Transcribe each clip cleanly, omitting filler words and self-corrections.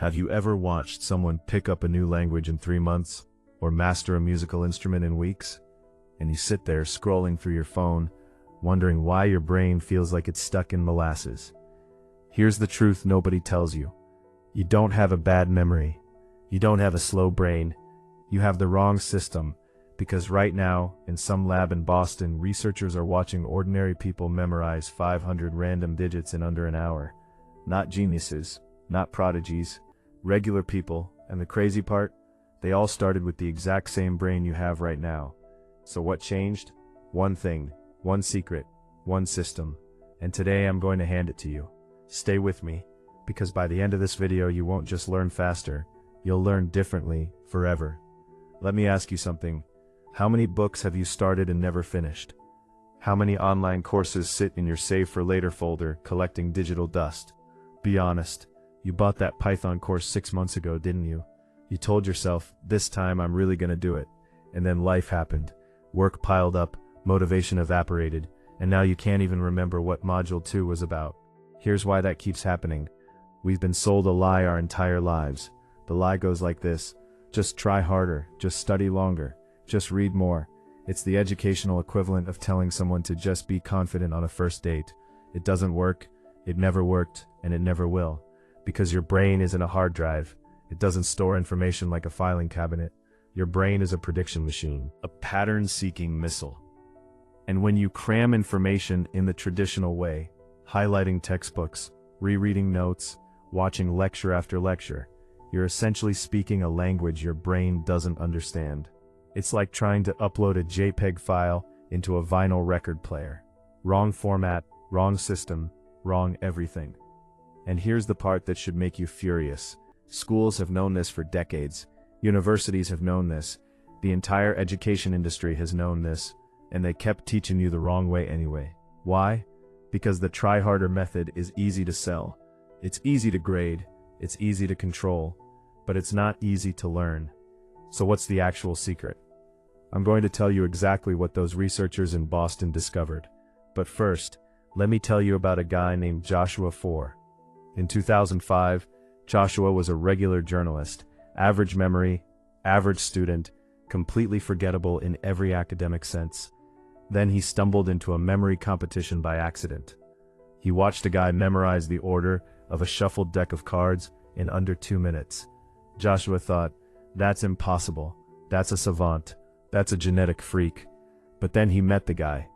Have you ever watched someone pick up a new language in 3 months, or master a musical instrument in weeks? And you sit there scrolling through your phone, wondering why your brain feels like it's stuck in molasses. Here's the truth nobody tells you. You don't have a bad memory. You don't have a slow brain. You have the wrong system, because right now, in some lab in Boston, researchers are watching ordinary people memorize 500 random digits in under an hour. Not geniuses, not prodigies, regular people, and the crazy part, they all started with the exact same brain you have right now. So what changed? One thing, one secret, one system, and today I'm going to hand it to you. Stay with me, because by the end of this video you won't just learn faster, you'll learn differently, forever. Let me ask you something. How many books have you started and never finished? How many online courses sit in your save for later folder collecting digital dust? Be honest, you bought that Python course 6 months ago, didn't you? You told yourself, this time I'm really gonna do it. And then life happened. Work piled up, motivation evaporated, and now you can't even remember what Module 2 was about. Here's why that keeps happening. We've been sold a lie our entire lives. The lie goes like this: just try harder, just study longer, just read more. It's the educational equivalent of telling someone to just be confident on a first date. It doesn't work, it never worked, and it never will. Because your brain isn't a hard drive. It doesn't store information like a filing cabinet. Your brain is a prediction machine, a pattern-seeking missile. And when you cram information in the traditional way, highlighting textbooks, rereading notes, watching lecture after lecture, you're essentially speaking a language your brain doesn't understand. It's like trying to upload a JPEG file into a vinyl record player. Wrong format, wrong system, wrong everything. And here's the part that should make you furious. Schools have known this for decades. Universities have known this. The entire education industry has known this, and they kept teaching you the wrong way anyway. Why? Because the try harder method is easy to sell. It's easy to grade, it's easy to control, but it's not easy to learn. So what's the actual secret? I'm going to tell you exactly what those researchers in Boston discovered. But first, let me tell you about a guy named Joshua Foer. In 2005, Joshua was a regular journalist, average memory, average student, completely forgettable in every academic sense. Then he stumbled into a memory competition by accident. He watched a guy memorize the order of a shuffled deck of cards in under 2 minutes. Joshua thought, that's impossible, that's a savant, that's a genetic freak. But then he met the guy.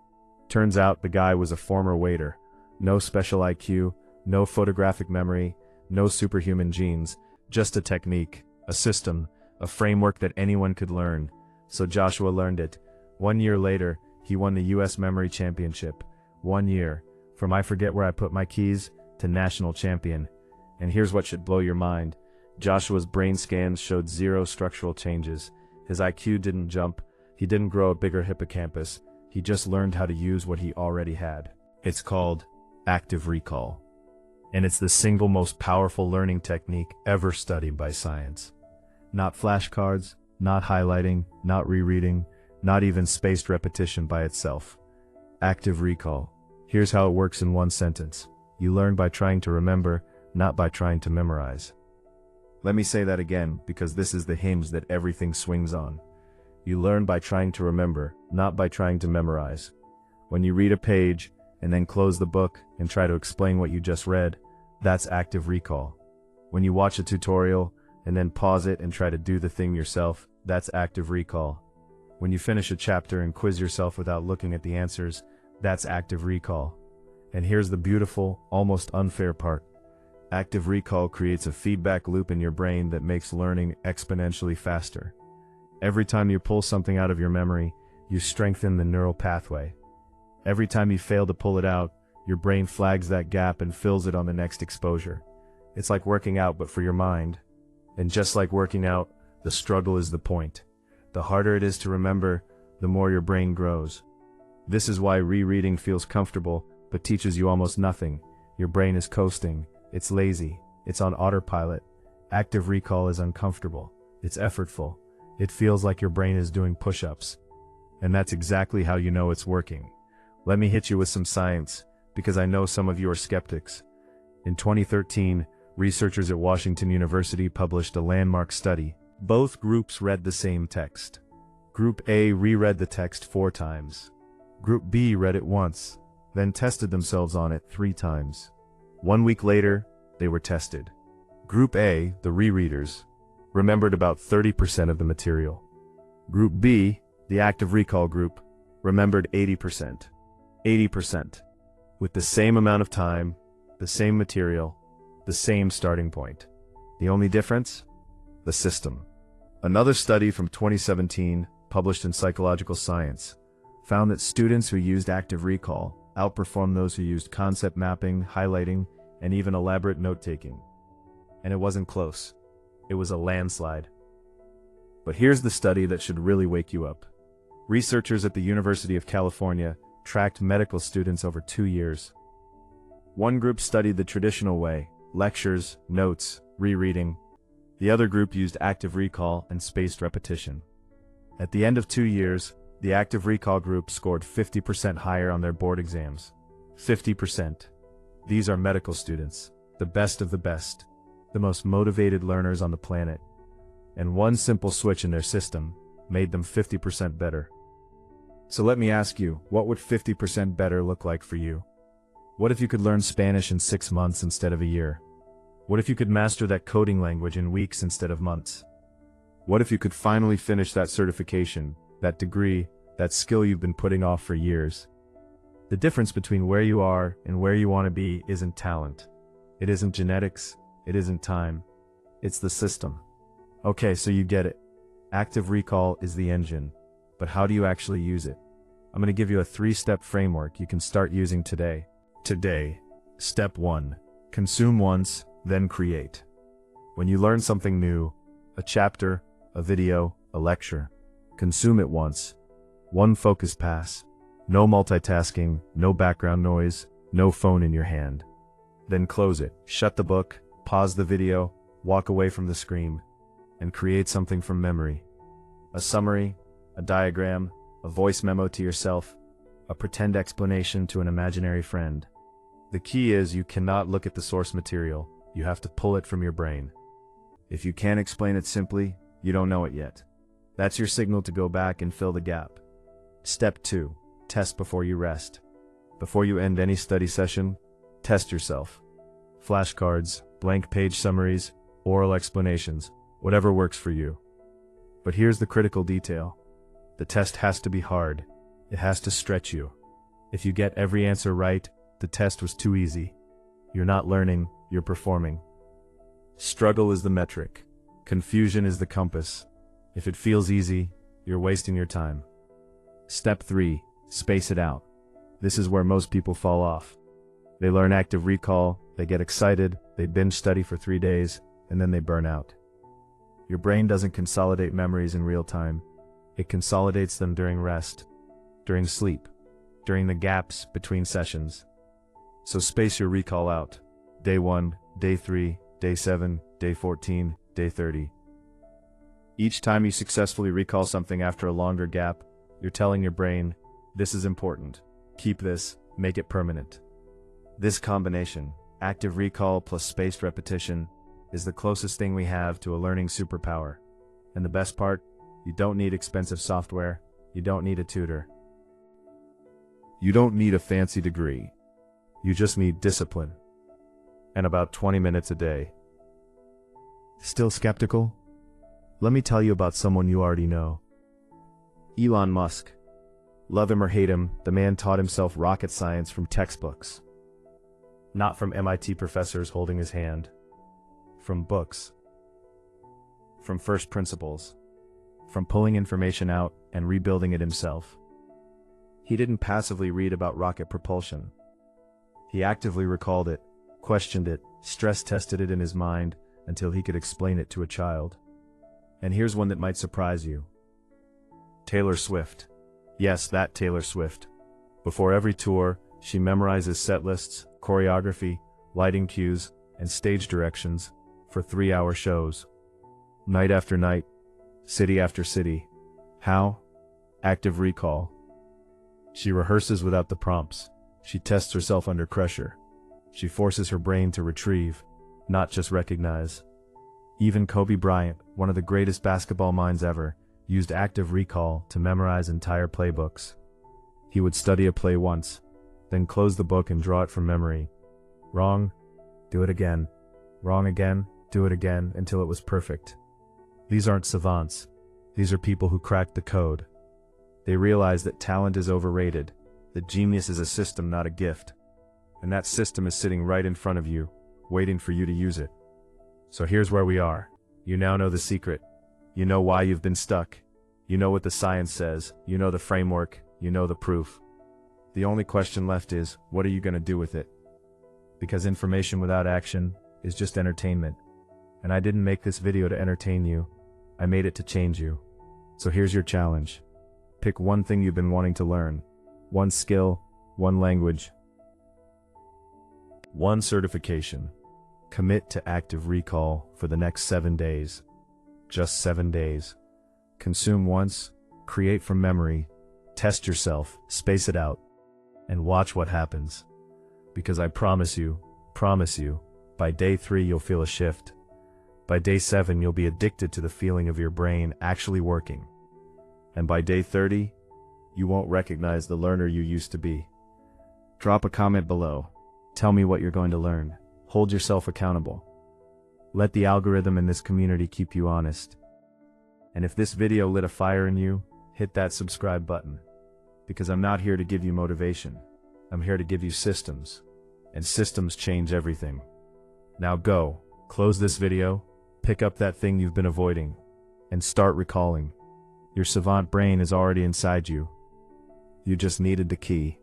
Turns out the guy was a former waiter. No special IQ, no photographic memory, no superhuman genes, just a technique, a system, a framework that anyone could learn. So Joshua learned it. 1 year later, he won the US Memory Championship. 1 year, from I forget where I put my keys, to national champion. And here's what should blow your mind. Joshua's brain scans showed 0 structural changes. His IQ didn't jump, he didn't grow a bigger hippocampus, he just learned how to use what he already had. It's called active recall. And it's the single most powerful learning technique ever studied by science. Not flashcards, not highlighting, not rereading, not even spaced repetition by itself. Active recall. Here's how it works in one sentence. You learn by trying to remember, not by trying to memorize. Let me say that again, because this is the hinge that everything swings on. You learn by trying to remember, not by trying to memorize. When you read a page, and then close the book and try to explain what you just read, that's active recall. When you watch a tutorial, and then pause it and try to do the thing yourself, that's active recall. When you finish a chapter and quiz yourself without looking at the answers, that's active recall. And here's the beautiful, almost unfair part. Active recall creates a feedback loop in your brain that makes learning exponentially faster. Every time you pull something out of your memory, you strengthen the neural pathway. Every time you fail to pull it out, your brain flags that gap and fills it on the next exposure. It's like working out, but for your mind. And just like working out, the struggle is the point. The harder it is to remember, the more your brain grows. This is why rereading feels comfortable, but teaches you almost nothing. Your brain is coasting, it's lazy, it's on autopilot. Active recall is uncomfortable, it's effortful. It feels like your brain is doing push-ups. And that's exactly how you know it's working. Let me hit you with some science, because I know some of you are skeptics. In 2013, Researchers at Washington University published a landmark study. Both groups read the same text. Group A reread the text 4 times. Group B read it once, then tested themselves on it 3 times. 1 week later, they were tested. Group A, the rereaders, remembered about 30% of the material. Group B, the active recall group, remembered 80%. 80%. With the same amount of time, the same material, the same starting point. The only difference? The system. Another study from 2017, published in Psychological Science, found that students who used active recall outperformed those who used concept mapping, highlighting, and even elaborate note-taking. And it wasn't close. It was a landslide. But here's the study that should really wake you up. Researchers at the University of California tracked medical students over 2 years. One group studied the traditional way, lectures, notes, rereading. The other group used active recall and spaced repetition. At the end of 2 years, the active recall group scored 50% higher on their board exams. 50%. These are medical students, the best of the best, the most motivated learners on the planet. And one simple switch in their system made them 50% better. So let me ask you, what would 50% better look like for you? What if you could learn Spanish in 6 months instead of a year? What if you could master that coding language in weeks instead of months? What if you could finally finish that certification, that degree, that skill you've been putting off for years? The difference between where you are and where you want to be isn't talent. It isn't genetics. It isn't time. It's the system. Okay, so you get it. Active recall is the engine. But how do you actually use it? I'm going to give you a 3-step framework you can start using today. Today. Step 1. Consume once, then create. When you learn something new, a chapter, a video, a lecture, consume it once. One focus pass. No multitasking, no background noise, no phone in your hand. Then close it. Shut the book, pause the video, walk away from the screen, and create something from memory. A summary, a diagram, a voice memo to yourself, a pretend explanation to an imaginary friend. The key is you cannot look at the source material, you have to pull it from your brain. If you can't explain it simply, you don't know it yet. That's your signal to go back and fill the gap. Step 2. Test before you rest. Before you end any study session, test yourself. Flashcards, blank page summaries, oral explanations, whatever works for you. But here's the critical detail. The test has to be hard. It has to stretch you. If you get every answer right, the test was too easy. You're not learning, you're performing. Struggle is the metric. Confusion is the compass. If it feels easy, you're wasting your time. Step 3. Space it out. This is where most people fall off. They learn active recall, they get excited, they binge study for 3 days, and then they burn out. Your brain doesn't consolidate memories in real time. It consolidates them during rest, during sleep, during the gaps between sessions. So space your recall out. Day 1, day 3, day 7, day 14, day 30. Each time you successfully recall something after a longer gap, you're telling your brain, this is important. Keep this, make it permanent. This combination, active recall plus spaced repetition, is the closest thing we have to a learning superpower. And the best part, you don't need expensive software, you don't need a tutor. You don't need a fancy degree. You just need discipline. And about 20 minutes a day. Still skeptical? Let me tell you about someone you already know. Elon Musk. Love him or hate him, the man taught himself rocket science from textbooks. Not from MIT professors holding his hand. From books. From first principles. From pulling information out and rebuilding it himself. He didn't passively read about rocket propulsion. He actively recalled it, questioned it, stress-tested it in his mind until he could explain it to a child. And here's one that might surprise you. Taylor Swift. Yes, that Taylor Swift. Before every tour, she memorizes set lists, choreography, lighting cues, and stage directions for 3-hour shows. Night after night, city after city. How? Active recall. She rehearses without the prompts. She tests herself under pressure. She forces her brain to retrieve. not just recognize. Even Kobe Bryant, one of the greatest basketball minds ever, used active recall to memorize entire playbooks. He would study a play once, then close the book and draw it from memory. Wrong, do it again. Wrong again, do it again until it was perfect. These aren't savants. These are people who cracked the code. They realize that talent is overrated, that genius is a system, not a gift. And that system is sitting right in front of you, waiting for you to use it. So here's where we are. You now know the secret. You know why you've been stuck. You know what the science says. You know the framework. You know the proof. The only question left is, what are you going to do with it? Because information without action is just entertainment. And I didn't make this video to entertain you. I made it to change you. So here's your challenge. Pick one thing you've been wanting to learn. One skill, one language, one certification. Commit to active recall for the next 7 days. Just 7 days. Consume once, create from memory, test yourself, space it out, and watch what happens. Because I promise you, by day 3 you'll feel a shift. By day 7 you'll be addicted to the feeling of your brain actually working. And by day 30, you won't recognize the learner you used to be. Drop a comment below. Tell me what you're going to learn. Hold yourself accountable. Let the algorithm in this community keep you honest. And if this video lit a fire in you, hit that subscribe button. Because I'm not here to give you motivation. I'm here to give you systems. And systems change everything. Now go, close this video, pick up that thing you've been avoiding, and start recalling. Your savant brain is already inside you. You just needed the key.